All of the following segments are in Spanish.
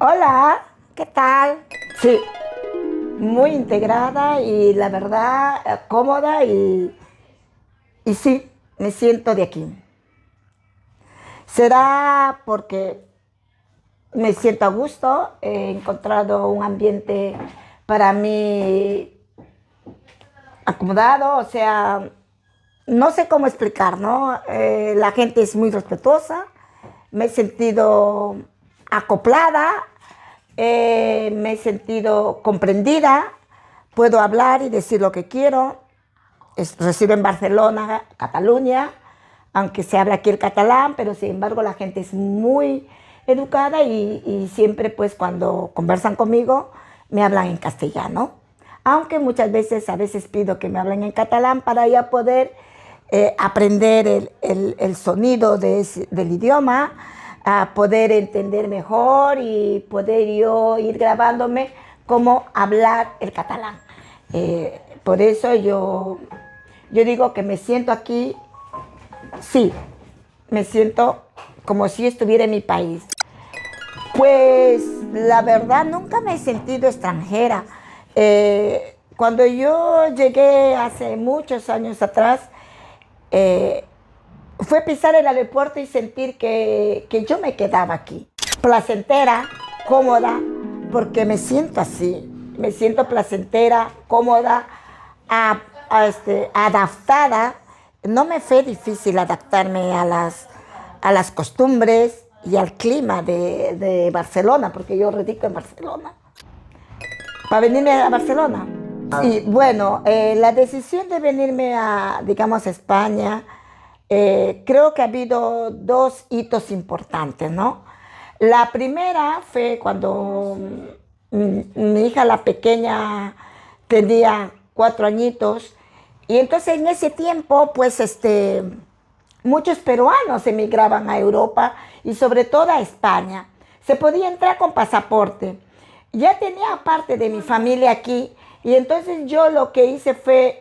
Hola, ¿qué tal? Sí, muy integrada y la verdad cómoda y sí, me siento de aquí. Será porque me siento a gusto, he encontrado un ambiente para mí acomodado, o sea, no sé cómo explicar, ¿no? La gente es muy respetuosa, me he sentido acoplada, me he sentido comprendida, puedo hablar y decir lo que quiero. Resido en Barcelona, Cataluña, aunque se habla aquí el catalán, pero sin embargo la gente es muy educada y siempre pues cuando conversan conmigo me hablan en castellano. Aunque muchas veces, a veces pido que me hablen en catalán para ya poder aprender el sonido del idioma, a poder entender mejor y poder yo ir grabándome cómo hablar el catalán. Por eso yo digo que me siento aquí, sí, me siento como si estuviera en mi país. Pues la verdad nunca me he sentido extranjera. Cuando yo llegué hace muchos años atrás, eh, fue pisar el aeropuerto y sentir que yo me quedaba aquí. Placentera, cómoda, porque me siento así. Me siento placentera, cómoda, adaptada. No me fue difícil adaptarme a las costumbres y al clima de Barcelona, porque yo radico en Barcelona. Para venirme a Barcelona. Sí, bueno, la decisión de venirme a, digamos, España, creo que ha habido dos hitos importantes, ¿no? La primera fue cuando mi hija, la pequeña, tenía 4 añitos, y entonces en ese tiempo, pues, muchos peruanos emigraban a Europa y sobre todo a España. Se podía entrar con pasaporte. Ya tenía parte de mi familia aquí y entonces yo lo que hice fue,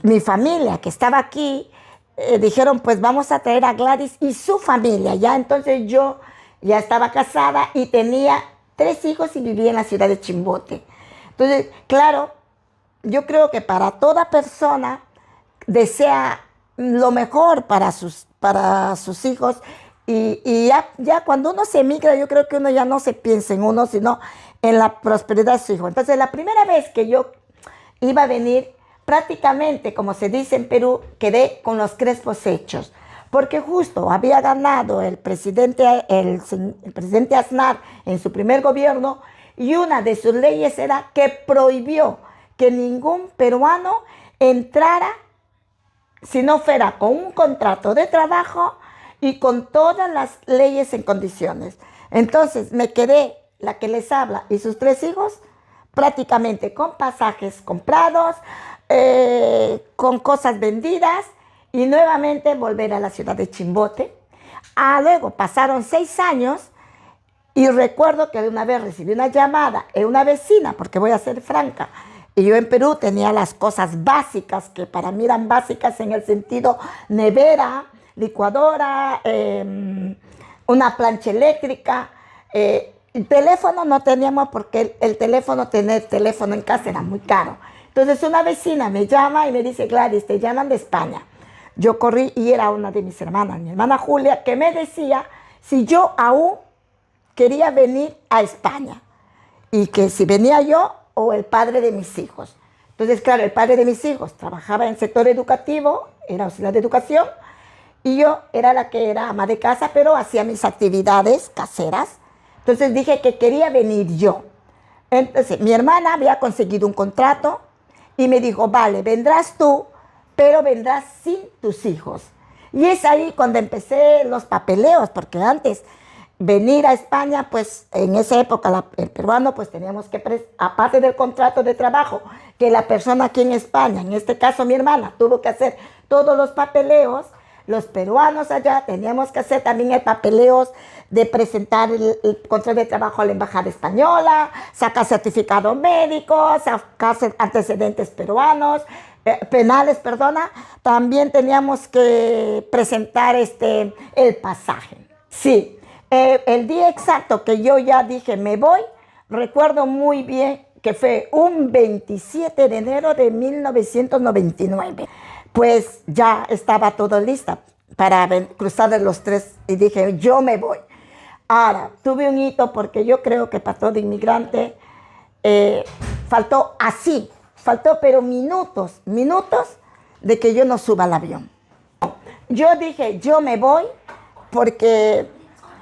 mi familia que estaba aquí, dijeron pues vamos a traer a Gladys y su familia. Ya entonces yo ya estaba casada y tenía 3 hijos y vivía en la ciudad de Chimbote. Entonces, claro, yo creo que para toda persona desea lo mejor para sus hijos y ya cuando uno se emigra, yo creo que uno ya no se piensa en uno, sino en la prosperidad de su hijo. Entonces, la primera vez que yo iba a venir, prácticamente, como se dice en Perú, quedé con los crespos hechos, porque justo había ganado el presidente Aznar en su primer gobierno y una de sus leyes era que prohibió que ningún peruano entrara si no fuera con un contrato de trabajo y con todas las leyes en condiciones. Entonces me quedé, la que les habla, y sus 3 hijos, prácticamente con pasajes comprados, con cosas vendidas, y nuevamente volver a la ciudad de Chimbote. Luego pasaron 6 años y recuerdo que de una vez recibí una llamada de una vecina, porque voy a ser franca, y yo en Perú tenía las cosas básicas, que para mí eran básicas en el sentido nevera, licuadora, una plancha eléctrica. El teléfono no teníamos porque tener teléfono en casa era muy caro. Entonces una vecina me llama y me dice, Gladys, te llaman de España. Yo corrí y era una de mis hermanas, mi hermana Julia, que me decía si yo aún quería venir a España y que si venía yo o el padre de mis hijos. Entonces, claro, el padre de mis hijos trabajaba en el sector educativo, era auxiliar de educación, y yo era la que era ama de casa, pero hacía mis actividades caseras. Entonces dije que quería venir yo. Entonces, mi hermana había conseguido un contrato y me dijo, vale, vendrás tú, pero vendrás sin tus hijos. Y es ahí cuando empecé los papeleos, porque antes venir a España, pues en esa época el peruano pues teníamos que, aparte del contrato de trabajo, que la persona aquí en España, en este caso mi hermana, tuvo que hacer todos los papeleos, los peruanos allá teníamos que hacer también el papeleo de presentar el contrato de trabajo a la embajada española, sacar certificado médico, sacar antecedentes penales, perdona. También teníamos que presentar el pasaje. Sí, El día exacto que yo ya dije me voy, recuerdo muy bien que fue un 27 de enero de 1999. Pues ya estaba todo lista para cruzar de los tres y dije, yo me voy. Ahora, tuve un hito porque yo creo que para todo inmigrante faltó pero minutos de que yo no suba al avión. Yo dije, yo me voy porque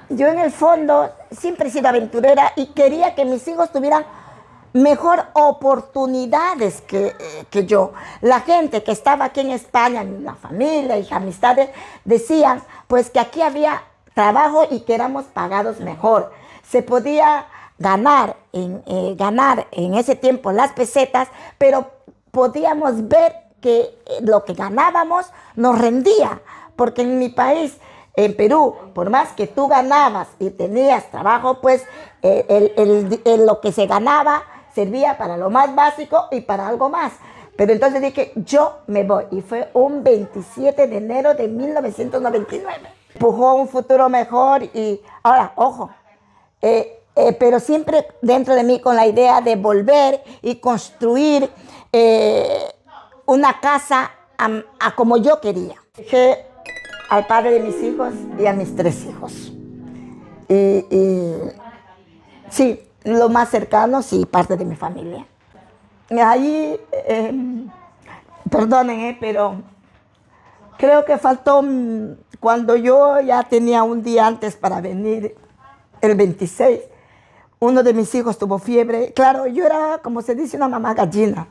yo en el fondo siempre he sido aventurera y quería que mis hijos tuvieran mejor oportunidades que yo. La gente que estaba aquí en España, la familia y amistades, decían pues que aquí había trabajo y que éramos pagados mejor. Se podía ganar en ese tiempo las pesetas, pero podíamos ver que lo que ganábamos nos rendía, porque en mi país, en Perú, por más que tú ganabas y tenías trabajo, pues lo que se ganaba servía para lo más básico y para algo más. Pero entonces dije, yo me voy. Y fue un 27 de enero de 1999. Empujó un futuro mejor y ahora, ojo, pero siempre dentro de mí con la idea de volver y construir una casa a como yo quería. Dije al padre de mis hijos y a mis 3 hijos. Y sí, lo más cercano, sí, parte de mi familia. Ahí, perdonen, pero creo que faltó cuando yo ya tenía un día antes para venir, el 26, uno de mis hijos tuvo fiebre. Claro, yo era, como se dice, una mamá gallina.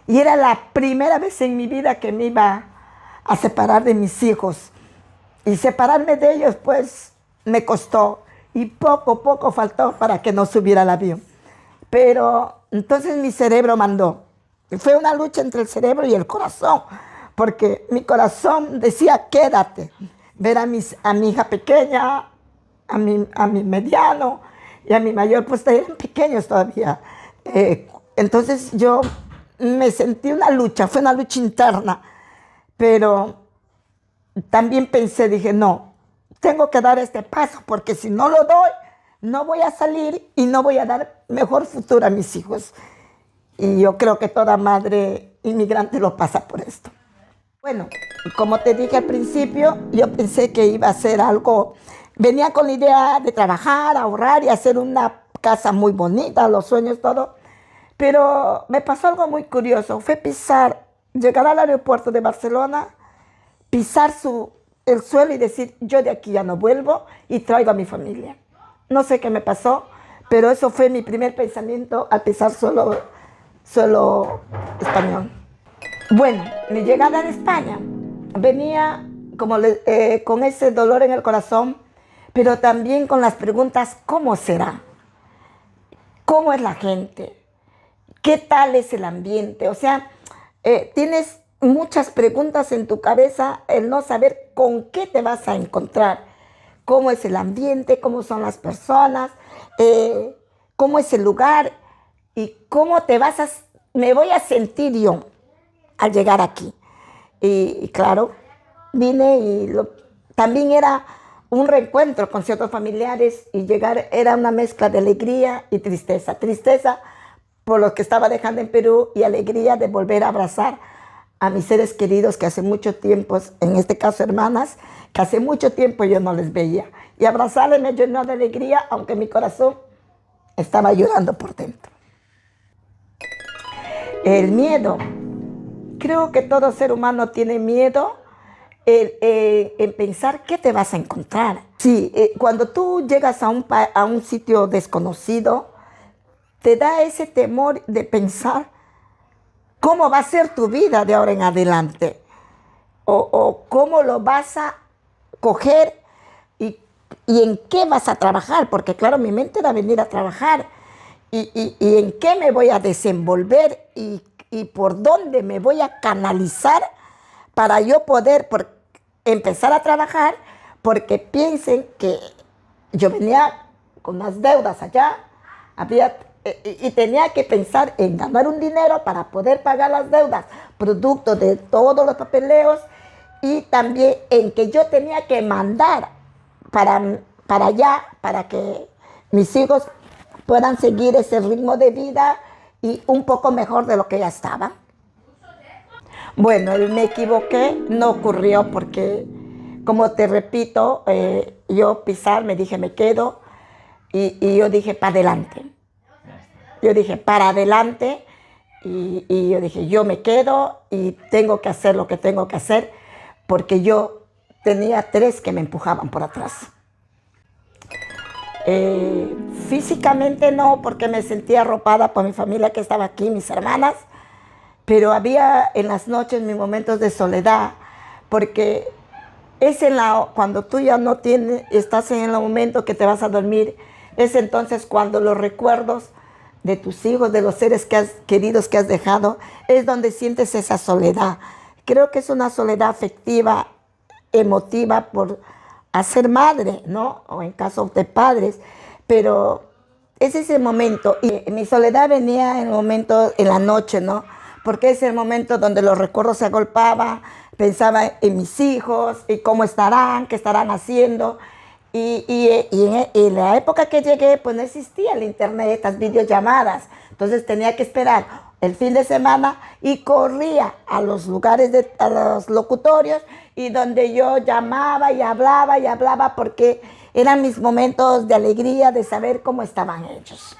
Y era la primera vez en mi vida que me iba a separar de mis hijos. Y separarme de ellos, pues, me costó. Y poco a poco faltó para que no subiera al avión. Pero entonces mi cerebro mandó. Fue una lucha entre el cerebro y el corazón. Porque mi corazón decía, quédate. Ver a mi hija pequeña, a mi mediano y a mi mayor, pues eran pequeños todavía. Entonces yo me sentí una lucha, fue una lucha interna. Pero también pensé, dije, no, tengo que dar este paso, porque si no lo doy, no voy a salir y no voy a dar mejor futuro a mis hijos. Y yo creo que toda madre inmigrante lo pasa por esto. Bueno, como te dije al principio, yo pensé que iba a hacer algo, venía con la idea de trabajar, ahorrar y hacer una casa muy bonita, los sueños, todo. Pero me pasó algo muy curioso, fue llegar al aeropuerto de Barcelona, pisar el suelo y decir, yo de aquí ya no vuelvo y traigo a mi familia. No sé qué me pasó, pero eso fue mi primer pensamiento al pisar suelo español. Bueno, mi llegada en España venía con ese dolor en el corazón, pero también con las preguntas, ¿cómo será? ¿Cómo es la gente? ¿Qué tal es el ambiente? O sea, tienes muchas preguntas en tu cabeza, el no saber con qué te vas a encontrar. ¿Cómo es el ambiente? ¿Cómo son las personas? ¿Cómo es el lugar? ¿Y cómo me voy a sentir yo al llegar aquí? Y claro, vine y también era un reencuentro con ciertos familiares y llegar era una mezcla de alegría y tristeza. Tristeza por lo que estaba dejando en Perú y alegría de volver a abrazar a mis seres queridos que hace mucho tiempo, en este caso hermanas, que hace mucho tiempo yo no les veía. Y abrazarles me llenó de alegría, aunque mi corazón estaba llorando por dentro. El miedo. Creo que todo ser humano tiene miedo en pensar qué te vas a encontrar. Sí, cuando tú llegas a un sitio desconocido, te da ese temor de pensar cómo va a ser tu vida de ahora en adelante. O cómo lo vas a coger y en qué vas a trabajar. Porque claro, mi mente era venir a trabajar. Y en qué me voy a desenvolver y por dónde me voy a canalizar para yo poder empezar a trabajar, porque piensen que yo venía con unas deudas allá, y tenía que pensar en ganar un dinero para poder pagar las deudas, producto de todos los papeleos, y también en que yo tenía que mandar para allá, para que mis hijos puedan seguir ese ritmo de vida y un poco mejor de lo que ya estaban. Bueno, me equivoqué, no ocurrió porque, como te repito, yo me dije me quedo y yo dije para adelante. Yo dije para adelante y yo dije yo me quedo y tengo que hacer lo que tengo que hacer porque yo tenía 3 que me empujaban por atrás. Físicamente no, porque me sentía arropada por mi familia que estaba aquí, mis hermanas, pero había en las noches mis momentos de soledad, porque es cuando tú ya no estás en el momento que te vas a dormir, es entonces cuando los recuerdos de tus hijos, de los seres queridos que has dejado, es donde sientes esa soledad. Creo que es una soledad afectiva, emotiva por a ser madre, ¿no? O en caso de padres, pero es ese momento. Y mi soledad venía en el momento, en la noche, ¿no? Porque es el momento donde los recuerdos se agolpaban, pensaba en mis hijos y cómo estarán, qué estarán haciendo. En la época que llegué, pues no existía el internet, estas videollamadas. Entonces tenía que esperar el fin de semana y corría a los lugares, a los locutorios, y donde yo llamaba y hablaba porque eran mis momentos de alegría de saber cómo estaban ellos.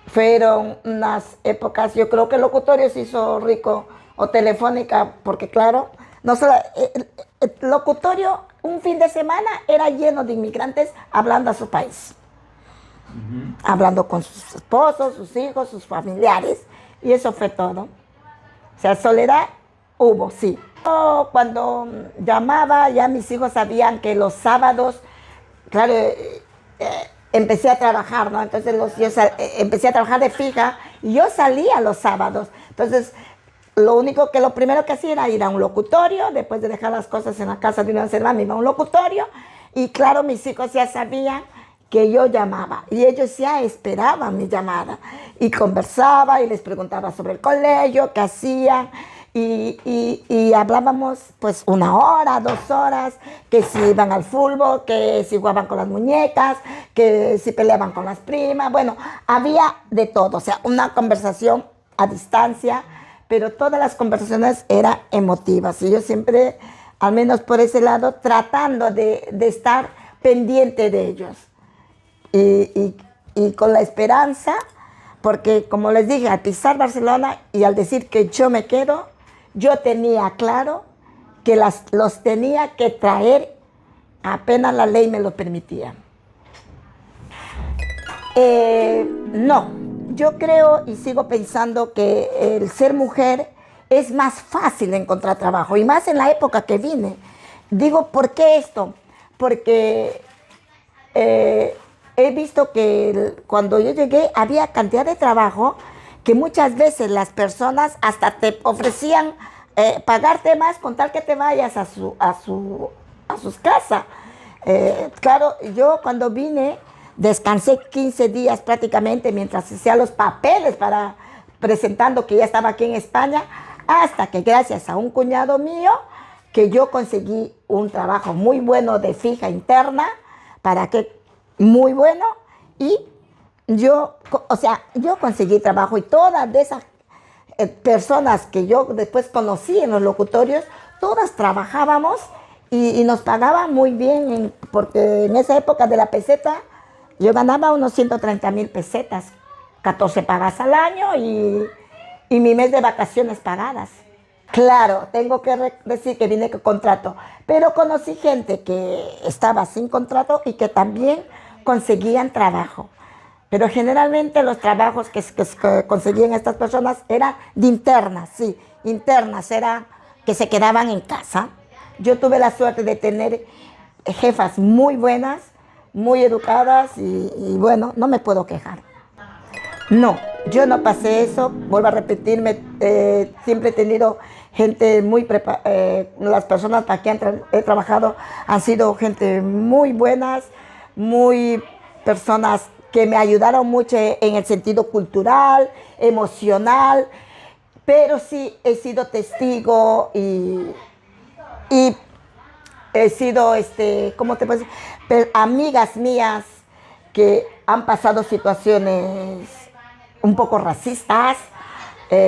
Fueron unas épocas, yo creo que el locutorio se hizo rico, o Telefónica, porque claro, no solo el locutorio un fin de semana era lleno de inmigrantes hablando a su país, hablando con sus esposos, sus hijos, sus familiares, y eso fue todo. O sea, soledad hubo, sí. Yo, cuando llamaba, ya mis hijos sabían que los sábados, claro, empecé a trabajar, ¿no? Entonces empecé a trabajar de fija y yo salía los sábados. Entonces, lo primero que hacía era ir a un locutorio, después de dejar las cosas en la casa de una hermana, me iba a un locutorio, y claro, mis hijos ya sabían que yo llamaba y ellos ya esperaban mi llamada y conversaba y les preguntaba sobre el colegio, qué hacían, y hablábamos pues 1 hora, 2 horas, que si iban al fútbol, que si jugaban con las muñecas, que si peleaban con las primas. Bueno, había de todo, o sea, una conversación a distancia, pero todas las conversaciones eran emotivas y yo siempre, al menos por ese lado, tratando de estar pendiente de ellos y con la esperanza, porque como les dije, al pisar Barcelona y al decir que yo me quedo, yo tenía claro que los tenía que traer apenas la ley me lo permitía. No, yo creo y sigo pensando que el ser mujer es más fácil de encontrar trabajo, y más en la época que vine. Digo, ¿por qué esto? Porque he visto que cuando yo llegué había cantidad de trabajo que muchas veces las personas hasta te ofrecían pagarte más con tal que te vayas a sus casas. Claro, yo cuando vine descansé 15 días prácticamente mientras hacía los papeles para presentando que ya estaba aquí en España, hasta que gracias a un cuñado mío que yo conseguí un trabajo muy bueno de fija interna, muy bueno, y yo conseguí trabajo, y todas de esas personas que yo después conocí en los locutorios, todas trabajábamos y nos pagaban muy bien, porque en esa época de la peseta yo ganaba unos 130,000 pesetas, 14 pagas al año y mi mes de vacaciones pagadas. Claro, tengo que decir que vine con contrato, pero conocí gente que estaba sin contrato y que también conseguían trabajo. Pero generalmente los trabajos que conseguían estas personas eran de internas, sí, internas, era que se quedaban en casa. Yo tuve la suerte de tener jefas muy buenas, muy educadas y bueno, no me puedo quejar. No, yo no pasé eso, vuelvo a repetirme, siempre he tenido gente muy preparada, las personas para que he trabajado han sido gente muy buenas, muy personas que me ayudaron mucho en el sentido cultural, emocional, pero sí he sido testigo y he sido, ¿cómo te puedo decir? Amigas mías que han pasado situaciones un poco racistas,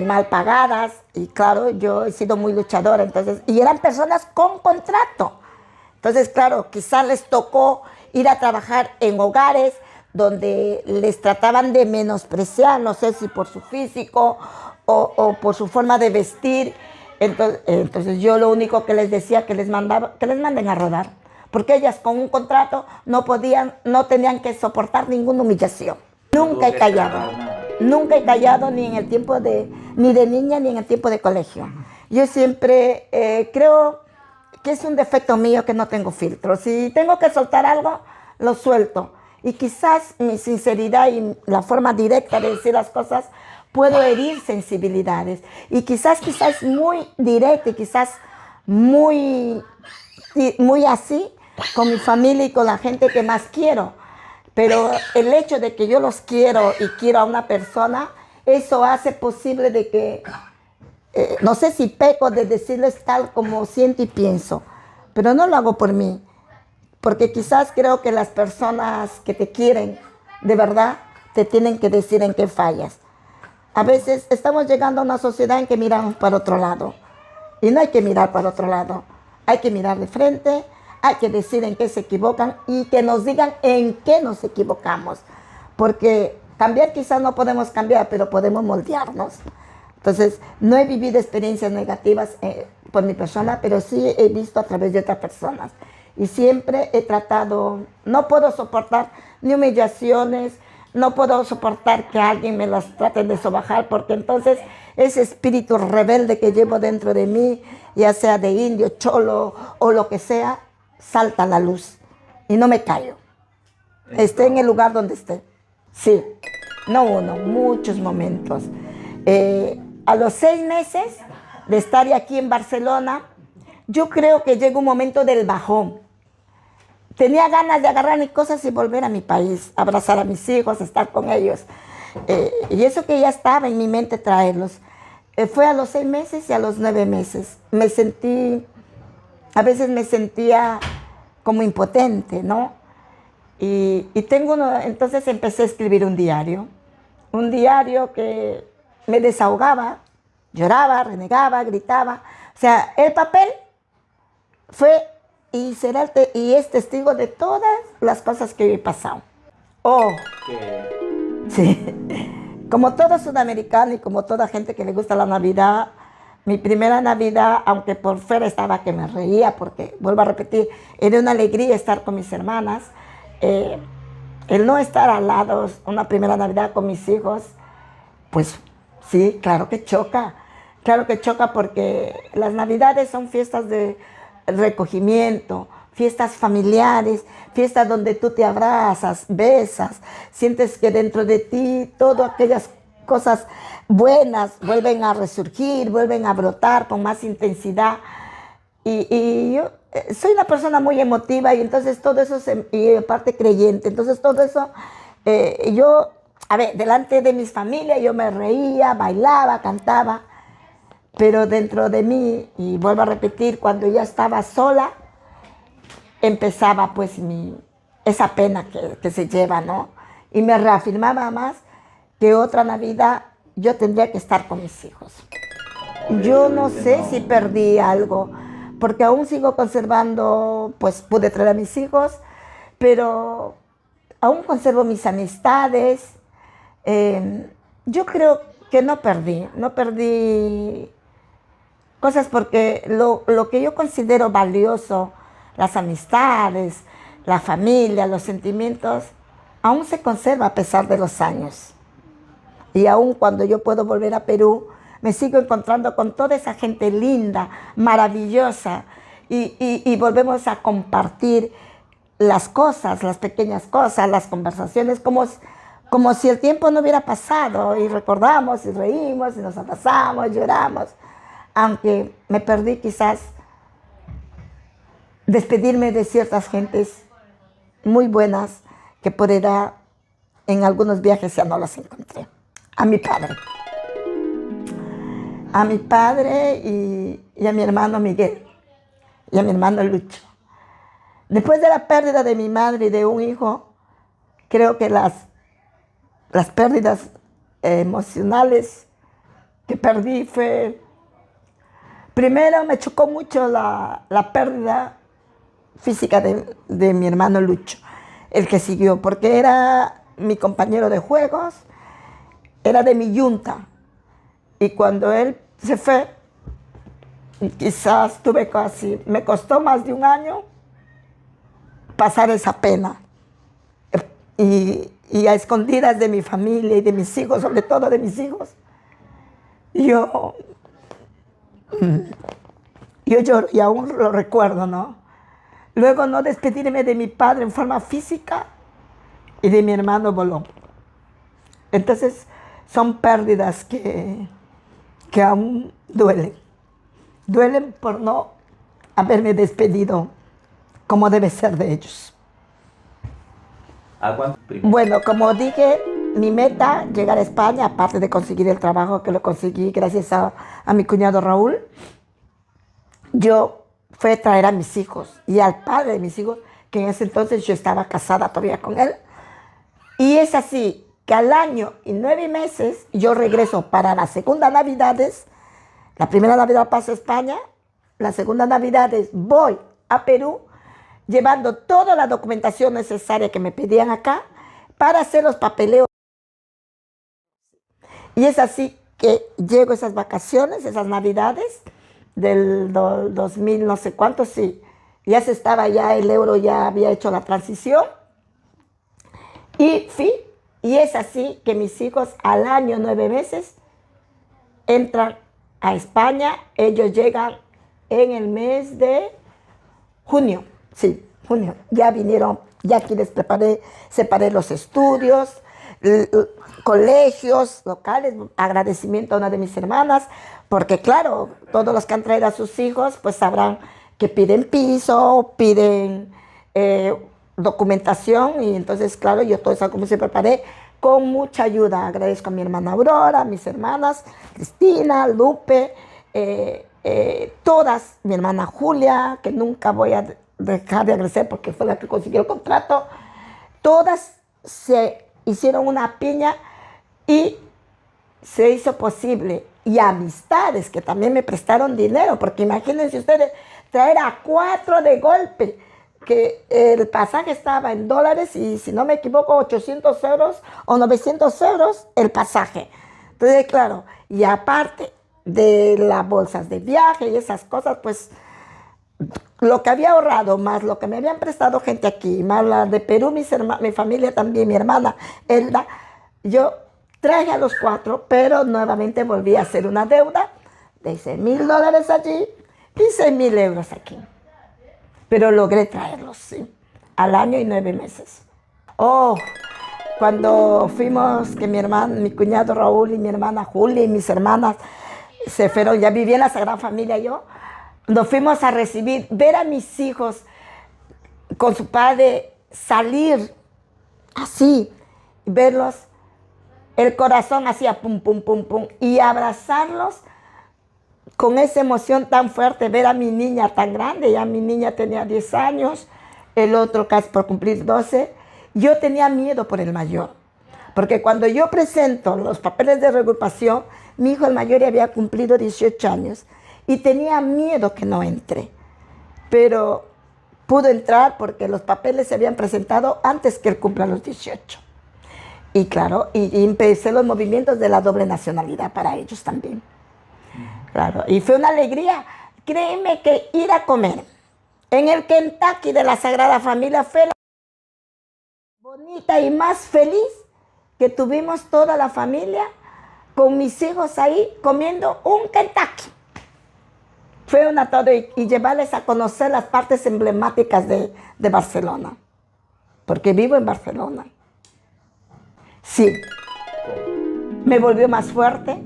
mal pagadas, y claro, yo he sido muy luchadora, entonces, y eran personas con contrato. Entonces, claro, quizás les tocó ir a trabajar en hogares donde les trataban de menospreciar, no sé si por su físico o por su forma de vestir. Entonces yo lo único que les decía que les manden a rodar, porque ellas con un contrato no tenían que soportar ninguna humillación. Nunca he callado ni en el tiempo ni de niña ni en el tiempo de colegio. Yo siempre creo que es un defecto mío que no tengo filtro. Si tengo que soltar algo, lo suelto. Y quizás mi sinceridad y la forma directa de decir las cosas puedo herir sensibilidades. Y quizás muy directa y quizás muy así con mi familia y con la gente que más quiero. Pero el hecho de que yo los quiero y quiero a una persona, eso hace posible de que no sé si peco de decirles tal como siento y pienso, pero no lo hago por mí, porque quizás creo que las personas que te quieren de verdad te tienen que decir en qué fallas. A veces estamos llegando a una sociedad en que miramos para otro lado, y no hay que mirar para otro lado, hay que mirar de frente, hay que decir en qué se equivocan y que nos digan en qué nos equivocamos, porque cambiar quizás no podemos cambiar, pero podemos moldearnos. Entonces, no he vivido experiencias negativas por mi persona, pero sí he visto a través de otras personas. Y siempre he tratado, no puedo soportar ni humillaciones, no puedo soportar que alguien me las trate de sobajar, porque entonces ese espíritu rebelde que llevo dentro de mí, ya sea de indio, cholo o lo que sea, salta a la luz y no me callo. Esté en el lugar donde esté. Sí, no uno, muchos momentos. A los 6 meses de estar aquí en Barcelona, yo creo que llega un momento del bajón. Tenía ganas de agarrar mis cosas y volver a mi país, abrazar a mis hijos, estar con ellos. Y eso que ya estaba en mi mente traerlos. Fue a los 6 meses y a los 9 meses. A veces me sentía como impotente, ¿no? Y entonces empecé a escribir un diario que me desahogaba, lloraba, renegaba, gritaba. O sea, el papel fue y es testigo de todas las cosas que he pasado. Sí, como todo sudamericano y como toda gente que le gusta la Navidad, mi primera Navidad, aunque por fuera estaba que me reía, porque, vuelvo a repetir, era una alegría estar con mis hermanas, el no estar al lado, una primera Navidad con mis hijos, pues sí, claro que choca porque las Navidades son fiestas de recogimiento, fiestas familiares, fiestas donde tú te abrazas, besas, sientes que dentro de ti todas aquellas cosas buenas vuelven a resurgir, vuelven a brotar con más intensidad. Y yo soy una persona muy emotiva y entonces todo eso, y aparte creyente, entonces todo eso, delante de mis familias yo me reía, bailaba, cantaba, pero dentro de mí, y vuelvo a repetir, cuando ya estaba sola, empezaba pues esa pena que se lleva, ¿no? Y me reafirmaba más que otra Navidad yo tendría que estar con mis hijos. Yo no sé si perdí algo, porque aún sigo conservando, pues pude traer a mis hijos, pero aún conservo mis amistades. Yo creo que no perdí cosas porque lo que yo considero valioso, las amistades, la familia, los sentimientos, aún se conserva a pesar de los años. Y aún cuando yo puedo volver a Perú, me sigo encontrando con toda esa gente linda, maravillosa, y volvemos a compartir las cosas, las pequeñas cosas, las conversaciones, como si el tiempo no hubiera pasado, y recordamos, y reímos, y nos abrazamos, lloramos. Aunque me perdí quizás despedirme de ciertas gentes muy buenas, que por edad en algunos viajes ya no las encontré. A mi padre y a mi hermano Miguel y a mi hermano Lucho. Después de la pérdida de mi madre y de un hijo, creo que las pérdidas emocionales que perdí fue, primero me chocó mucho la pérdida física de mi hermano Lucho, el que siguió, porque era mi compañero de juegos, era de mi yunta. Y cuando él se fue, quizás me costó más de un año pasar esa pena. Y a escondidas de mi familia y de mis hijos, sobre todo de mis hijos, yo lloro y aún lo recuerdo, ¿no? Luego no despedirme de mi padre en forma física y de mi hermano Bolón. Entonces son pérdidas que aún duelen. Duelen por no haberme despedido como debe ser de ellos. ¿A cuánto? Bueno, como dije, mi meta, llegar a España, aparte de conseguir el trabajo que lo conseguí gracias a mi cuñado Raúl, fue traer a mis hijos y al padre de mis hijos, que en ese entonces yo estaba casada todavía con él. Y es así que al año y 9 meses yo regreso para las segundas Navidades. La primera Navidad paso a España, la segunda Navidades voy a Perú, llevando toda la documentación necesaria que me pedían acá para hacer los papeleos. Y es así que llego esas vacaciones, esas Navidades del 2000 no sé cuánto, sí, ya se estaba, ya el euro ya había hecho la transición. Y es así que mis hijos al año 9 meses entran a España. Ellos llegan en el mes de junio, sí, junio. Ya vinieron, ya aquí les separé los estudios, colegios locales, agradecimiento a una de mis hermanas, porque claro, todos los que han traído a sus hijos, pues sabrán que piden piso, piden documentación, y entonces, claro, yo todo eso como se preparé con mucha ayuda. Agradezco a mi hermana Aurora, a mis hermanas, Cristina, Lupe, todas, mi hermana Julia, que nunca voy a dejar de agradecer porque fue la que consiguió el contrato. Todas se hicieron una piña y se hizo posible. Y amistades que también me prestaron dinero, porque imagínense ustedes traer a 4 de golpe, que el pasaje estaba en dólares y, si no me equivoco, 800 euros o 900 euros el pasaje. Entonces, claro, y aparte de las bolsas de viaje y esas cosas, pues lo que había ahorrado, más lo que me habían prestado gente aquí, más la de Perú, mi familia también, mi hermana Elda, yo traje a los 4, pero nuevamente volví a hacer una deuda de $6,000 allí y 6,000 euros aquí. Pero logré traerlos, sí, al año y 9 meses. Oh, cuando fuimos, que mi cuñado Raúl y mi hermana Julia y mis hermanas se fueron, ya viví en la Sagrada Familia yo, nos fuimos a recibir, ver a mis hijos con su padre salir así, verlos, el corazón hacía pum, pum, pum, pum, y abrazarlos con esa emoción tan fuerte, ver a mi niña tan grande. Ya mi niña tenía 10 años, el otro casi por cumplir 12. Yo tenía miedo por el mayor, porque cuando yo presento los papeles de reagrupación, mi hijo el mayor ya había cumplido 18 años y tenía miedo que no entre. Pero pudo entrar porque los papeles se habían presentado antes que él cumpla los 18. Y claro, y empecé los movimientos de la doble nacionalidad para ellos también. Claro, y fue una alegría. Créeme que ir a comer en el Kentucky de la Sagrada Familia fue la bonita y más feliz que tuvimos toda la familia, con mis hijos ahí comiendo un Kentucky. Fue una todo, y llevarles a conocer las partes emblemáticas de Barcelona, porque vivo en Barcelona. Sí, me volvió más fuerte,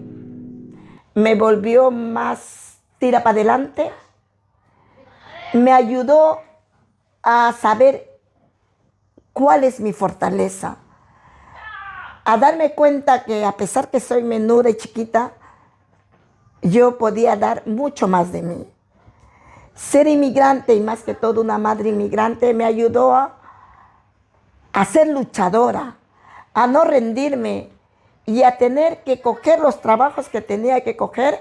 me volvió más tira para adelante, me ayudó a saber cuál es mi fortaleza, a darme cuenta que a pesar que soy menuda y chiquita, yo podía dar mucho más de mí. ser inmigrante y más que todo una madre inmigrante me ayudó a ser luchadora, a no rendirme y a tener que coger los trabajos que tenía que coger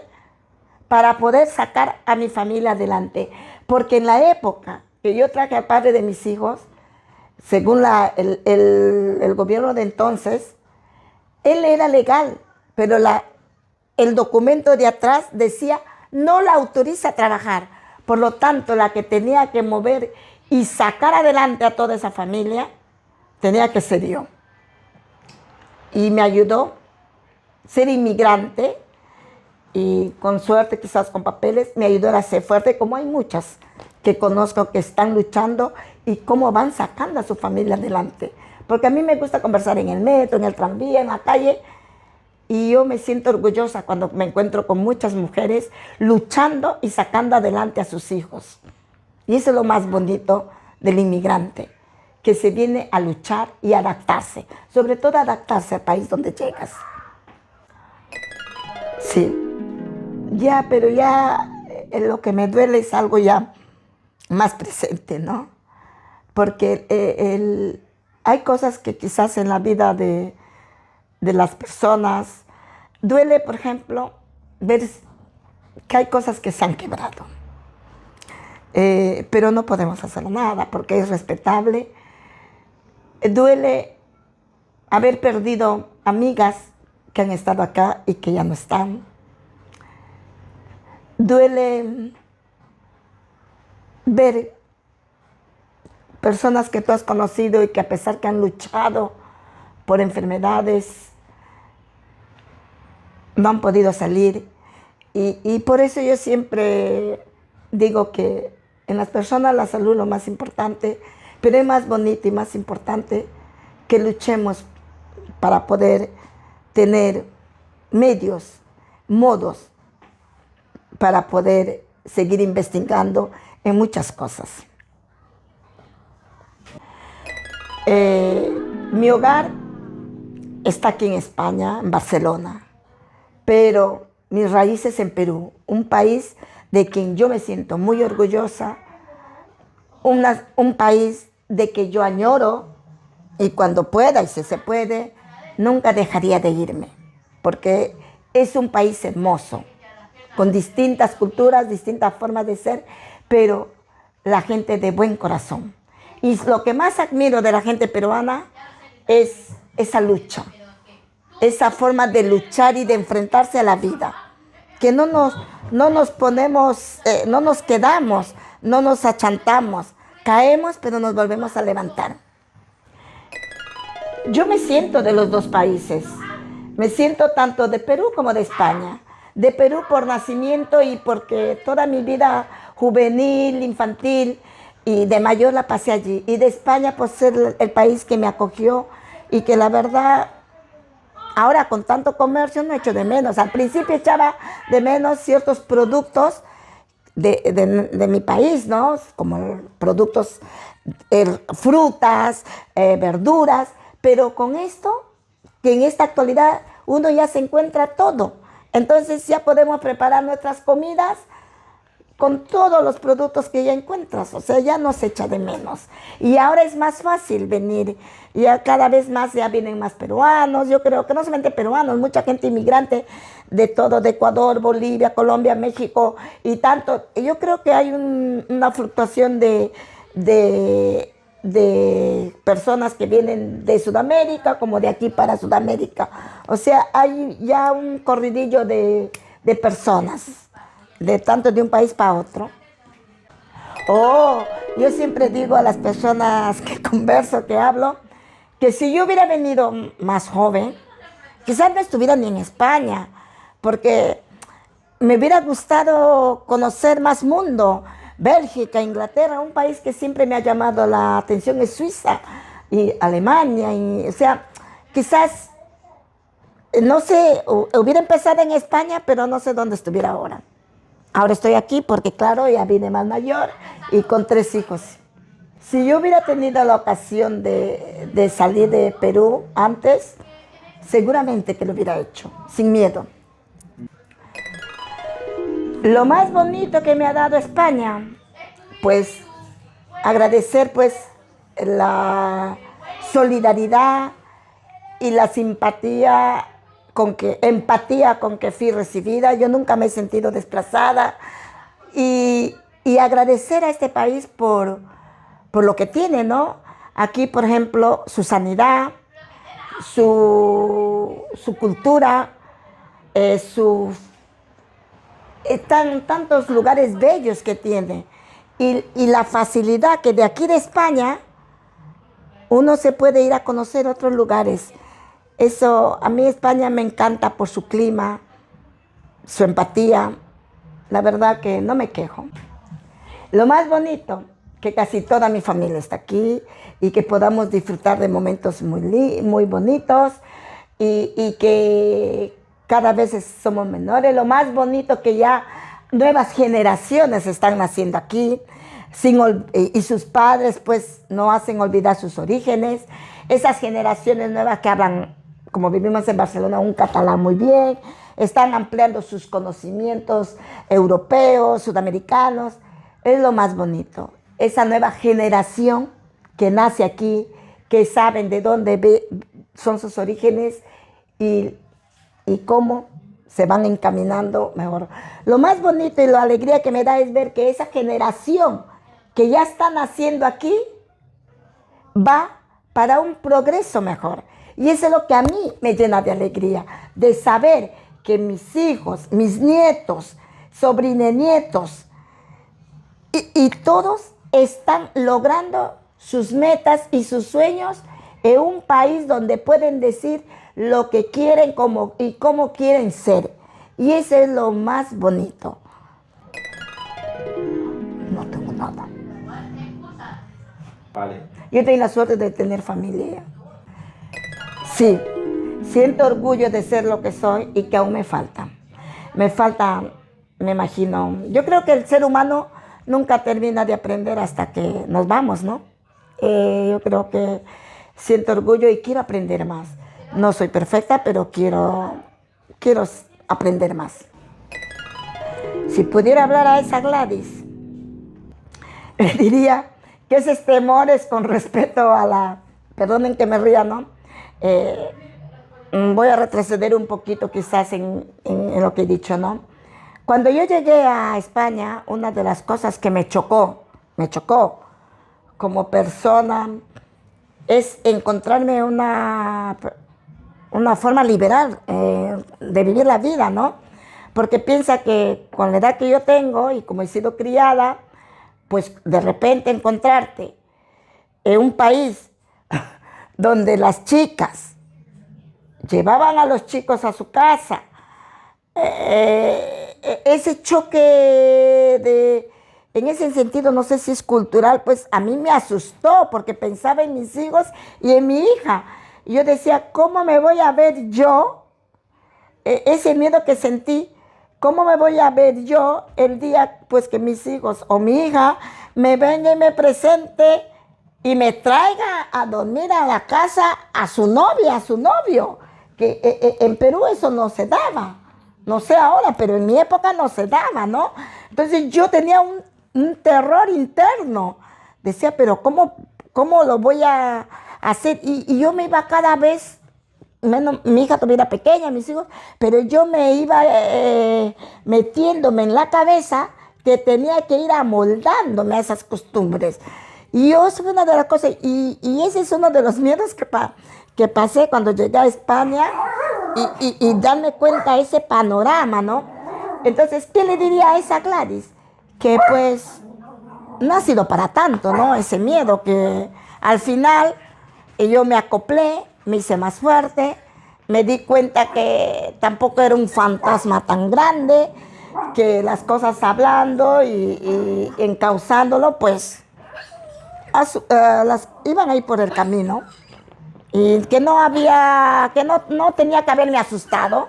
para poder sacar a mi familia adelante. Porque en la época que yo traje al padre de mis hijos, según el gobierno de entonces, él era legal, pero el documento de atrás decía no la autoriza a trabajar. Por lo tanto, la que tenía que mover y sacar adelante a toda esa familia, tenía que ser yo. Y me ayudó ser inmigrante y con suerte, quizás con papeles, me ayudó a ser fuerte, como hay muchas que conozco que están luchando y cómo van sacando a su familia adelante. Porque a mí me gusta conversar en el metro, en el tranvía, en la calle, y yo me siento orgullosa cuando me encuentro con muchas mujeres luchando y sacando adelante a sus hijos. Y eso es lo más bonito del inmigrante, que se viene a luchar y adaptarse, sobre todo adaptarse al país donde llegas. Sí, ya, pero ya lo que me duele es algo ya más presente, ¿no? Porque hay cosas que quizás en la vida de las personas duele, por ejemplo, ver que hay cosas que se han quebrado. Pero no podemos hacer nada porque es respetable. Duele haber perdido amigas que han estado acá y que ya no están. Duele ver personas que tú has conocido y que a pesar que han luchado por enfermedades, no han podido salir. Y por eso yo siempre digo que en las personas la salud es lo más importante, pero es más bonito y más importante que luchemos para poder tener medios, modos, para poder seguir investigando en muchas cosas. Mi hogar está aquí en España, en Barcelona, pero mis raíces en Perú, un país de quien yo me siento muy orgullosa, un país de que yo añoro y cuando pueda y si se puede, nunca dejaría de irme, porque es un país hermoso, con distintas culturas, distintas formas de ser, pero la gente de buen corazón. Y lo que más admiro de la gente peruana es esa lucha, esa forma de luchar y de enfrentarse a la vida. Que no nos ponemos, no nos quedamos, no nos achantamos, caemos pero nos volvemos a levantar. Yo me siento de los dos países, me siento tanto de Perú como de España. De Perú por nacimiento y porque toda mi vida juvenil, infantil y de mayor la pasé allí. Y de España por ser el país que me acogió y que la verdad, ahora con tanto comercio no echo de menos. Al principio echaba de menos ciertos productos de mi país, ¿no? Como productos, frutas, verduras, pero con esto, que en esta actualidad uno ya se encuentra todo. Entonces ya podemos preparar nuestras comidas con todos los productos que ya encuentras, o sea, ya no se echa de menos. Y ahora es más fácil venir, ya cada vez más ya vienen más peruanos, yo creo que no solamente peruanos, mucha gente inmigrante de todo, de Ecuador, Bolivia, Colombia, México y tanto. Yo creo que hay una fluctuación de personas que vienen de Sudamérica como de aquí para Sudamérica. O sea, hay ya un corridillo de personas, de tanto de un país para otro. Yo siempre digo a las personas que converso, que hablo, que si yo hubiera venido más joven, quizás no estuviera ni en España, porque me hubiera gustado conocer más mundo. Bélgica, Inglaterra, un país que siempre me ha llamado la atención es Suiza y Alemania. O sea, quizás, no sé, hubiera empezado en España, pero no sé dónde estuviera ahora. Ahora estoy aquí porque, claro, ya vine más mayor y con 3 hijos. Si yo hubiera tenido la ocasión de salir de Perú antes, seguramente que lo hubiera hecho, sin miedo. Lo más bonito que me ha dado España pues agradecer pues la solidaridad y la empatía con que fui recibida. Yo nunca me he sentido desplazada y agradecer a este país por lo que tiene, ¿no? Aquí, por ejemplo, su sanidad, su cultura, tantos lugares bellos que tiene y la facilidad que de aquí de España uno se puede ir a conocer otros lugares. Eso, a mí España me encanta por su clima, su empatía. La verdad que no me quejo. Lo más bonito, que casi toda mi familia está aquí y que podamos disfrutar de momentos muy bonitos y que cada vez somos menores. Lo más bonito que ya nuevas generaciones están naciendo aquí y sus padres pues no hacen olvidar sus orígenes. Esas generaciones nuevas que hablan, como vivimos en Barcelona, un catalán muy bien, están ampliando sus conocimientos europeos, sudamericanos. Es lo más bonito. Esa nueva generación que nace aquí, que saben de dónde son sus orígenes y cómo se van encaminando mejor. Lo más bonito y la alegría que me da es ver que esa generación que ya está naciendo aquí va para un progreso mejor. Y eso es lo que a mí me llena de alegría, de saber que mis hijos, mis nietos, sobrinenietos y todos están logrando sus metas y sus sueños en un país donde pueden decir lo que quieren y cómo quieren ser. Y eso es lo más bonito. No tengo nada. Vale. Yo tengo la suerte de tener familia. Sí, siento orgullo de ser lo que soy y que aún me falta. Me falta, me imagino. Yo creo que el ser humano nunca termina de aprender hasta que nos vamos, ¿no? Yo creo que siento orgullo y quiero aprender más. No soy perfecta, pero quiero aprender más. Si pudiera hablar a esa Gladys, le diría que esos temores con respecto a perdonen que me ría, ¿no? Voy a retroceder un poquito quizás en lo que he dicho, ¿no? Cuando yo llegué a España, una de las cosas que me chocó como persona, es encontrarme una forma liberal de vivir la vida, ¿no? Porque piensa que con la edad que yo tengo y como he sido criada, pues de repente encontrarte en un país donde las chicas llevaban a los chicos a su casa, ese choque en ese sentido, no sé si es cultural, pues a mí me asustó porque pensaba en mis hijos y en mi hija. Y yo decía, ¿cómo me voy a ver yo? Ese miedo que sentí, ¿cómo me voy a ver yo el día pues que mis hijos o mi hija me venga y me presente y me traiga a dormir a la casa a su novia, a su novio? Que en Perú eso no se daba. No sé ahora, pero en mi época no se daba, ¿no? Entonces yo tenía un terror interno. Decía, pero ¿cómo lo voy a hacer? Y yo me iba cada vez, menos, mi hija todavía era pequeña, mis hijos, pero yo me iba metiéndome en la cabeza que tenía que ir amoldándome a esas costumbres. Y yo, eso fue una de las cosas, y ese es uno de los miedos que pasé cuando llegué a España y darme cuenta de ese panorama, ¿no? Entonces, ¿qué le diría a esa Gladys? Que pues no ha sido para tanto, ¿no? Ese miedo que al final yo me acoplé, me hice más fuerte, me di cuenta que tampoco era un fantasma tan grande, que las cosas hablando y encauzándolo, pues las iban a ir por el camino. Y que no tenía que haberme asustado,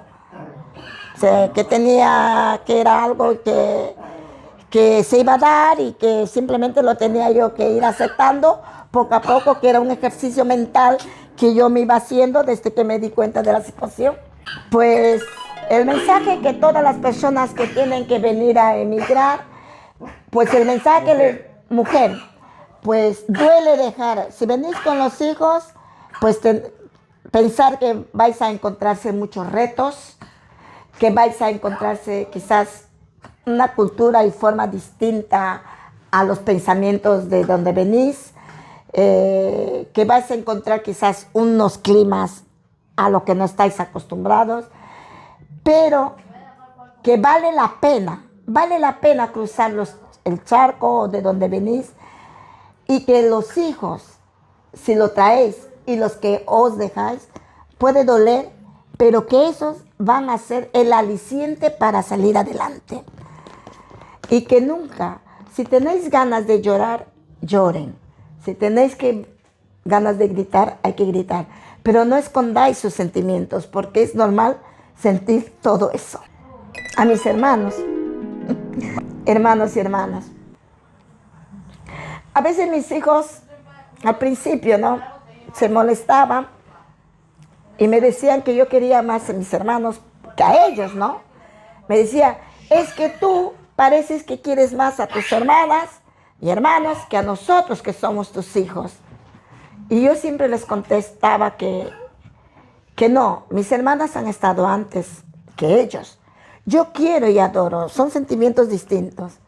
o sea, que era algo que se iba a dar y que simplemente lo tenía yo que ir aceptando poco a poco, que era un ejercicio mental que yo me iba haciendo desde que me di cuenta de la situación. Pues el mensaje que todas las personas que tienen que venir a emigrar, pues el mensaje que les mujer, pues duele dejar, si venís con los hijos, pues pensar que vais a encontrarse muchos retos, que vais a encontrarse quizás una cultura y forma distinta a los pensamientos de donde venís, que vais a encontrar quizás unos climas a lo que no estáis acostumbrados, pero que vale la pena cruzar el charco de donde venís, y que los hijos, si lo traéis y los que os dejáis, puede doler, pero que esos van a ser el aliciente para salir adelante. Y que nunca, si tenéis ganas de llorar, lloren. Si tenéis ganas de gritar, hay que gritar. Pero no escondáis sus sentimientos, porque es normal sentir todo eso. A mis hermanos, hermanos y hermanas. A veces mis hijos, al principio, ¿no?, se molestaban y me decían que yo quería más a mis hermanos que a ellos, ¿no? Me decía, es que tú pareces que quieres más a tus hermanas y hermanos que a nosotros que somos tus hijos. Y yo siempre les contestaba que no, mis hermanas han estado antes que ellos. Yo quiero y adoro, son sentimientos distintos.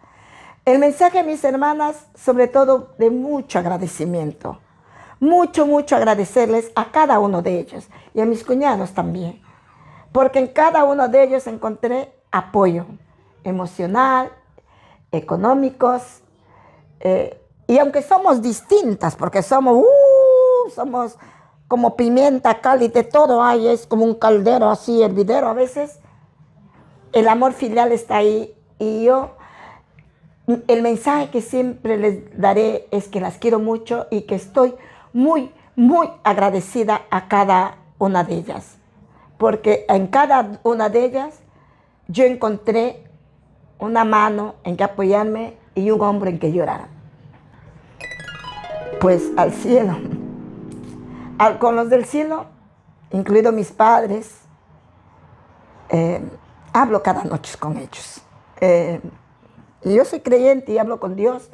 El mensaje a mis hermanas, sobre todo de mucho agradecimiento. Mucho agradecerles a cada uno de ellos y a mis cuñados también. Porque en cada uno de ellos encontré apoyo emocional, económicos. Y aunque somos distintas, porque somos como pimienta, cal y de todo hay, es como un caldero así, hervidero a veces. El amor filial está ahí y yo, el mensaje que siempre les daré es que las quiero mucho y que estoy muy agradecida a cada una de ellas. Porque en cada una de ellas yo encontré una mano en que apoyarme y un hombro en que llorar. Pues al cielo, con los del cielo, incluidos mis padres, hablo cada noche con ellos. Y yo soy creyente y hablo con Dios.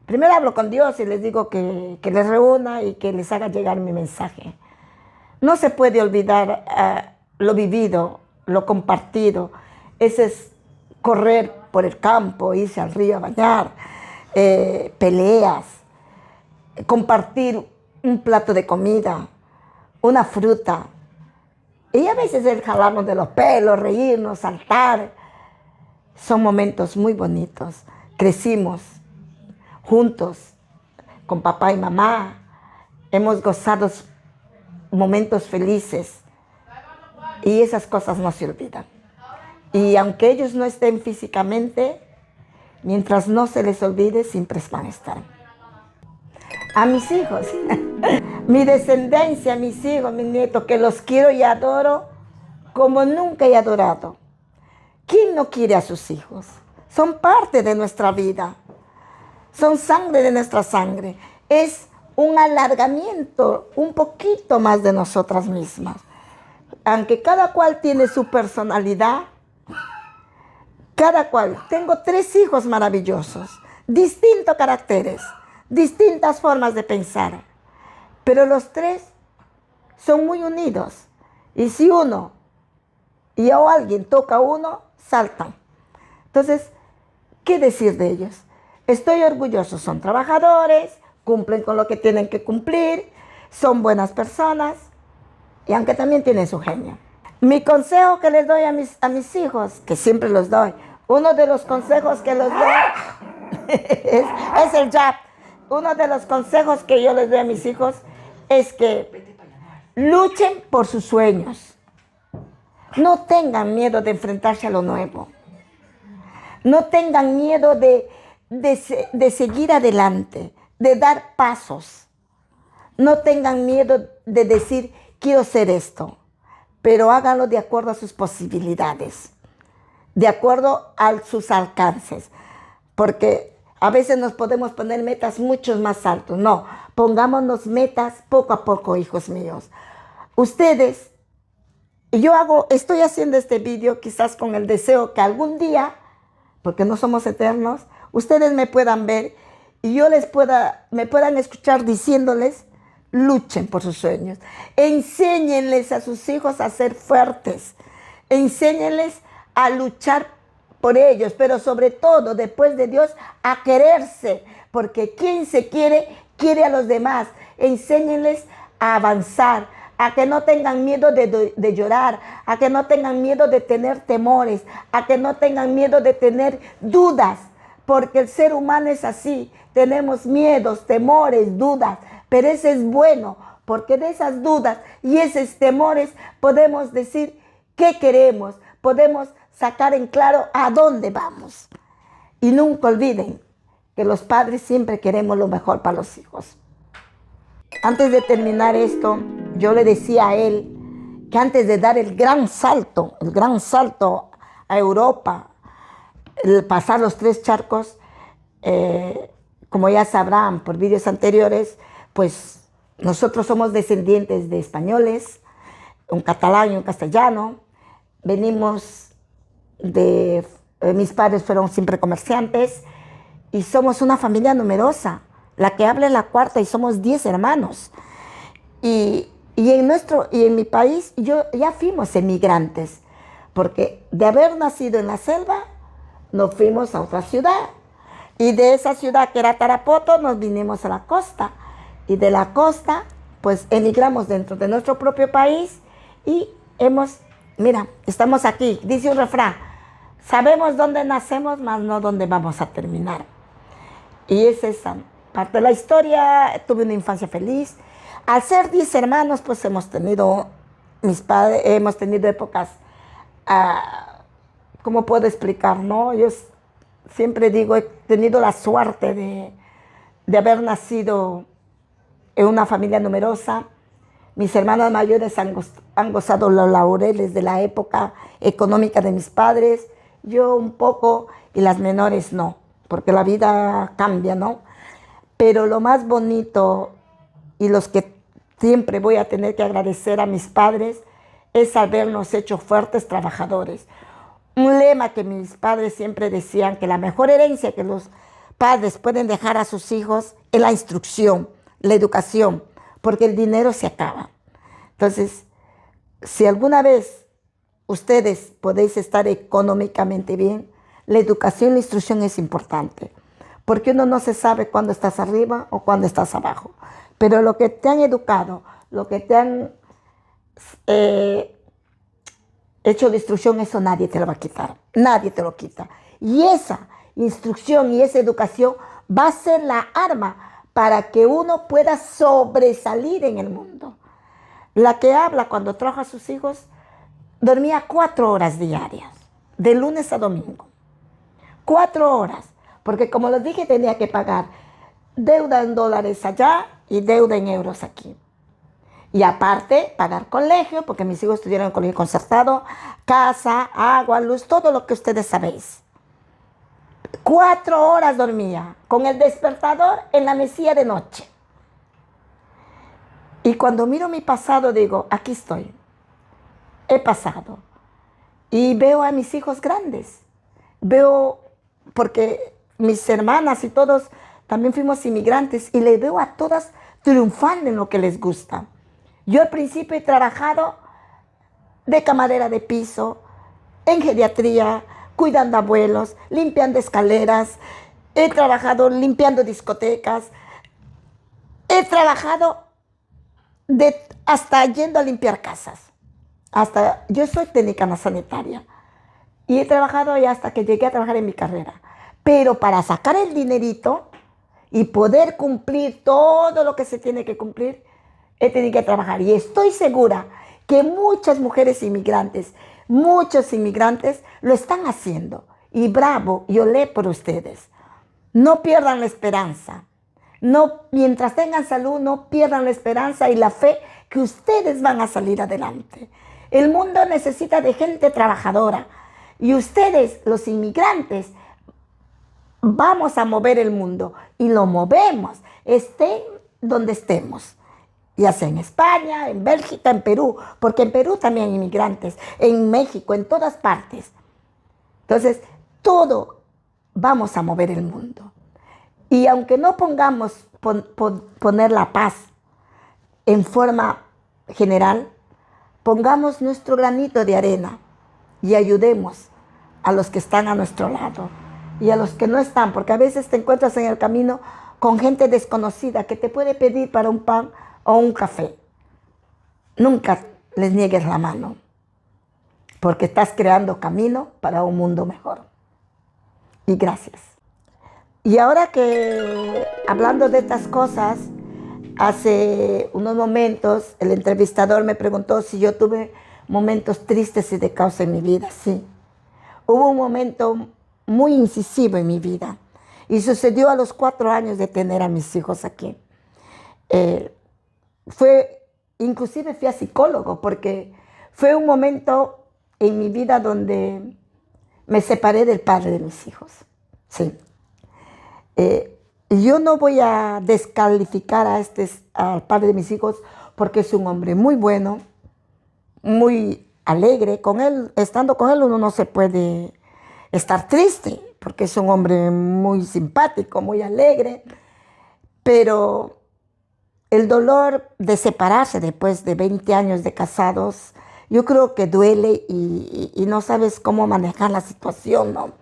Primero hablo con Dios y les digo que les reúna y que les haga llegar mi mensaje. No se puede olvidar lo vivido, lo compartido. Ese es correr por el campo, irse al río a bañar, peleas, compartir un plato de comida, una fruta. Y a veces el jalarnos de los pelos, reírnos, saltar. Son momentos muy bonitos. Crecimos juntos con papá y mamá. Hemos gozado momentos felices. Y esas cosas no se olvidan. Y aunque ellos no estén físicamente, mientras no se les olvide, siempre van a estar. A mis hijos, mi descendencia, mis hijos, mis nietos, que los quiero y adoro como nunca he adorado. ¿Quién no quiere a sus hijos? Son parte de nuestra vida. Son sangre de nuestra sangre. Es un alargamiento, un poquito más de nosotras mismas. Aunque cada cual tiene su personalidad, cada cual. Tengo 3 hijos maravillosos, distintos caracteres, distintas formas de pensar. Pero los 3 son muy unidos. Y si uno o alguien toca a uno, saltan. Entonces, ¿qué decir de ellos? Estoy orgulloso, son trabajadores, cumplen con lo que tienen que cumplir, son buenas personas y aunque también tienen su genio. Mi consejo que les doy a mis hijos, que siempre los doy, uno de los consejos que les doy es el jab. Uno de los consejos que yo les doy a mis hijos es que luchen por sus sueños. No tengan miedo de enfrentarse a lo nuevo. No tengan miedo de seguir adelante, de dar pasos. No tengan miedo de decir, quiero ser esto, pero háganlo de acuerdo a sus posibilidades, de acuerdo a sus alcances, porque a veces nos podemos poner metas mucho más altas. No, pongámonos metas poco a poco, hijos míos. Ustedes, estoy haciendo este vídeo quizás con el deseo que algún día, porque no somos eternos, ustedes me puedan ver y yo me puedan escuchar diciéndoles, luchen por sus sueños. Enséñenles a sus hijos a ser fuertes. Enséñenles a luchar por ellos, pero sobre todo, después de Dios, a quererse, porque quien se quiere, quiere a los demás. Enséñenles a avanzar, a que no tengan miedo de llorar, a que no tengan miedo de tener temores, a que no tengan miedo de tener dudas, porque el ser humano es así. Tenemos miedos, temores, dudas, pero eso es bueno, porque de esas dudas y esos temores podemos decir qué queremos, podemos sacar en claro a dónde vamos. Y nunca olviden que los padres siempre queremos lo mejor para los hijos. Antes de terminar esto, yo le decía a él que antes de dar el gran salto a Europa, el pasar los 3 charcos, como ya sabrán por vídeos anteriores, pues nosotros somos descendientes de españoles, un catalán y un castellano. Venimos mis padres fueron siempre comerciantes y somos una familia numerosa. La que habla es la cuarta y somos 10 hermanos. Y en mi país ya fuimos emigrantes, porque de haber nacido en la selva, nos fuimos a otra ciudad. Y de esa ciudad que era Tarapoto, nos vinimos a la costa. Y de la costa, pues emigramos dentro de nuestro propio país y mira, estamos aquí. Dice un refrán, sabemos dónde nacemos, mas no dónde vamos a terminar. Y es esa parte de la historia. Tuve una infancia feliz. Al ser 10 hermanos, pues hemos tenido épocas, ¿cómo puedo explicar, no? Yo siempre digo, he tenido la suerte de haber nacido en una familia numerosa. Mis hermanas mayores han gozado los laureles de la época económica de mis padres, yo un poco, y las menores no, porque la vida cambia, ¿no? Pero lo más bonito y los que siempre voy a tener que agradecer a mis padres es habernos hecho fuertes trabajadores. Un lema que mis padres siempre decían, que la mejor herencia que los padres pueden dejar a sus hijos es la instrucción, la educación, porque el dinero se acaba. Entonces, si alguna vez ustedes podéis estar económicamente bien, la educación y la instrucción es importante, porque uno no se sabe cuándo estás arriba o cuándo estás abajo. Pero lo que te han educado, lo que te han hecho de instrucción, eso nadie te lo va a quitar, nadie te lo quita. Y esa instrucción y esa educación va a ser la arma para que uno pueda sobresalir en el mundo. La que habla cuando trabaja a sus hijos, dormía 4 horas diarias, de lunes a domingo. 4 horas, porque como les dije, tenía que pagar deuda en dólares allá y deuda en euros aquí. Y aparte, pagar colegio, porque mis hijos estudiaron en colegio concertado, casa, agua, luz, todo lo que ustedes sabéis. 4 horas dormía, con el despertador en la mesilla de noche. Y cuando miro mi pasado, digo, aquí estoy. He pasado. Y veo a mis hijos grandes. Veo, porque mis hermanas y todos también fuimos inmigrantes, y les veo a todas triunfando en lo que les gusta. Yo al principio he trabajado de camarera de piso, en geriatría, cuidando abuelos, limpiando escaleras, he trabajado limpiando discotecas, he trabajado hasta yendo a limpiar casas. Yo soy técnica sanitaria y he trabajado ya hasta que llegué a trabajar en mi carrera. Pero para sacar el dinerito y poder cumplir todo lo que se tiene que cumplir, he tenido que trabajar. Y estoy segura que muchas mujeres inmigrantes, muchos inmigrantes lo están haciendo. Y bravo, y olé por ustedes. No pierdan la esperanza. No, mientras tengan salud, no pierdan la esperanza y la fe que ustedes van a salir adelante. El mundo necesita de gente trabajadora. Y ustedes, los inmigrantes, vamos a mover el mundo. Y lo movemos, estén donde estemos. Ya sea en España, en Bélgica, en Perú, porque en Perú también hay inmigrantes, en México, en todas partes. Entonces, todo vamos a mover el mundo. Y aunque no pongamos poner la paz en forma general, pongamos nuestro granito de arena y ayudemos a los que están a nuestro lado y a los que no están, porque a veces te encuentras en el camino con gente desconocida que te puede pedir para un pan o un café. Nunca les niegues la mano, porque estás creando camino para un mundo mejor. Y gracias. Y ahora que, hablando de estas cosas, hace unos momentos el entrevistador me preguntó si yo tuve momentos tristes y de causa en mi vida. Sí, hubo un momento muy incisivo en mi vida y sucedió a los 4 años de tener a mis hijos aquí. Inclusive fui a psicólogo porque fue un momento en mi vida donde me separé del padre de mis hijos. Sí. Yo no voy a descalificar al padre de mis hijos porque es un hombre muy bueno, muy alegre. Con él, estando con él, uno no se puede estar triste porque es un hombre muy simpático, muy alegre. Pero el dolor de separarse después de 20 años de casados, yo creo que duele y no sabes cómo manejar la situación, ¿no?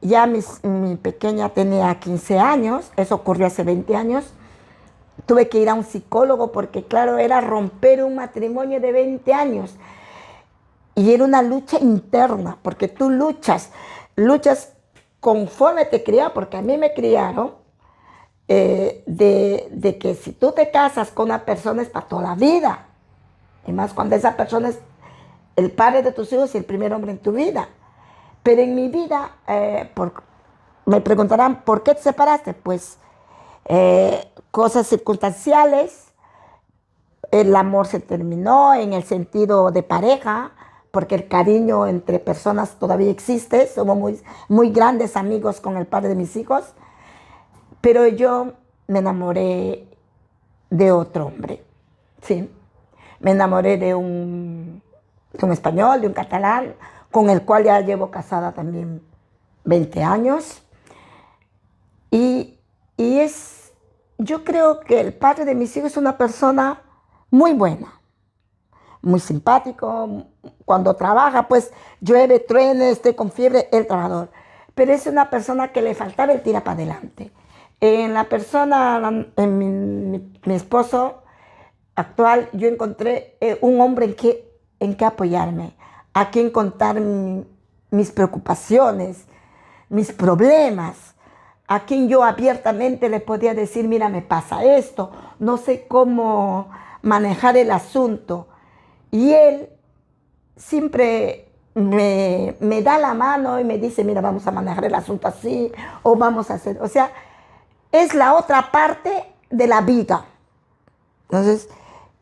Ya mi pequeña tenía 15 años, eso ocurrió hace 20 años. Tuve que ir a un psicólogo porque, claro, era romper un matrimonio de 20 años. Y era una lucha interna, porque tú luchas conforme te crían, porque a mí me criaron de que si tú te casas con una persona es para toda la vida. Y más cuando esa persona es el padre de tus hijos y el primer hombre en tu vida. Pero en mi vida, me preguntarán, ¿por qué te separaste? Pues cosas circunstanciales, el amor se terminó en el sentido de pareja, porque el cariño entre personas todavía existe, somos muy grandes amigos con el padre de mis hijos, pero yo me enamoré de otro hombre, ¿sí? Me enamoré de un español, de un catalán, con el cual ya llevo casada también 20 años. Yo creo que el padre de mis hijos es una persona muy buena, muy simpático. Cuando trabaja, pues llueve, truene, esté con fiebre, el trabajador. Pero es una persona que le faltaba el tira para adelante. En mi esposo actual, yo encontré un hombre en que apoyarme, a quien contar mis preocupaciones, mis problemas, a quien yo abiertamente le podía decir, mira, me pasa esto, no sé cómo manejar el asunto. Y él siempre me da la mano y me dice, mira, vamos a manejar el asunto así, o vamos a hacer, o sea, es la otra parte de la vida. Entonces,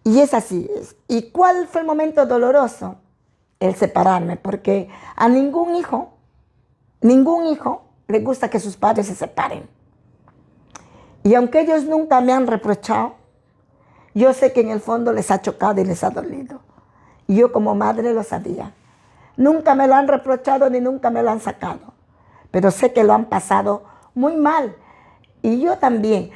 y es así. ¿Y cuál fue el momento doloroso? El separarme, porque a ningún hijo le gusta que sus padres se separen. Y aunque ellos nunca me han reprochado, yo sé que en el fondo les ha chocado y les ha dolido. Y yo como madre lo sabía. Nunca me lo han reprochado ni nunca me lo han sacado. Pero sé que lo han pasado muy mal. Y yo también.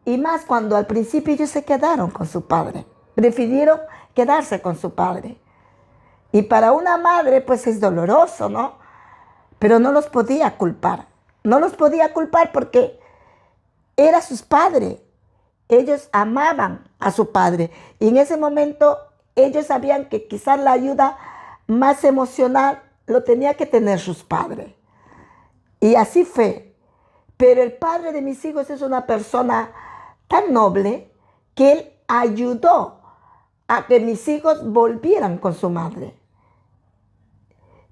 Y más cuando al principio ellos se quedaron con su padre. Prefirieron quedarse con su padre. Y para una madre pues es doloroso, ¿no? Pero no los podía culpar. No los podía culpar porque era sus padres. Ellos amaban a su padre. Y en ese momento ellos sabían que quizás la ayuda más emocional lo tenía que tener sus padres. Y así fue. Pero el padre de mis hijos es una persona tan noble que él ayudó a que mis hijos volvieran con su madre.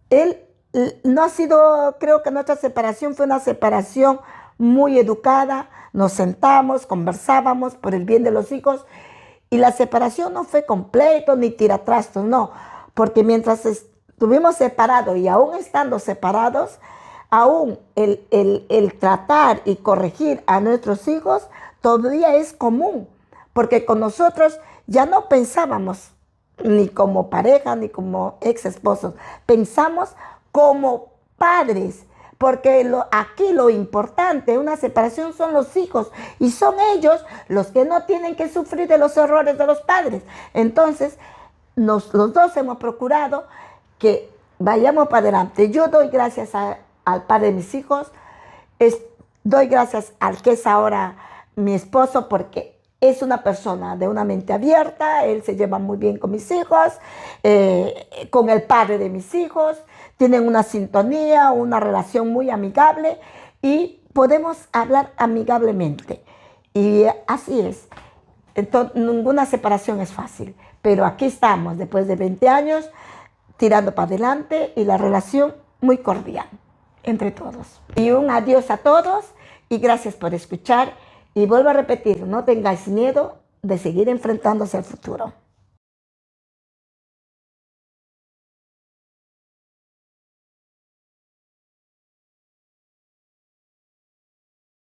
Él no ha sido, creo que nuestra separación fue una separación muy educada. Nos sentamos, conversábamos por el bien de los hijos y la separación no fue completo ni tiratrastos, no, porque mientras estuvimos separados y aún estando separados, aún el tratar y corregir a nuestros hijos todavía es común, porque con nosotros ya no pensábamos ni como pareja ni como ex esposos, pensamos como padres, porque aquí lo importante, una separación son los hijos y son ellos los que no tienen que sufrir de los errores de los padres. Entonces, los dos hemos procurado que vayamos para adelante. Yo doy gracias al padre de mis hijos, doy gracias al que es ahora mi esposo, porque es una persona de una mente abierta, él se lleva muy bien con mis hijos, con el padre de mis hijos, tienen una sintonía, una relación muy amigable y podemos hablar amigablemente. Y así es. Entonces, ninguna separación es fácil, pero aquí estamos después de 20 años tirando para adelante y la relación muy cordial entre todos. Y un adiós a todos y gracias por escuchar. Y vuelvo a repetir, no tengáis miedo de seguir enfrentándose al futuro.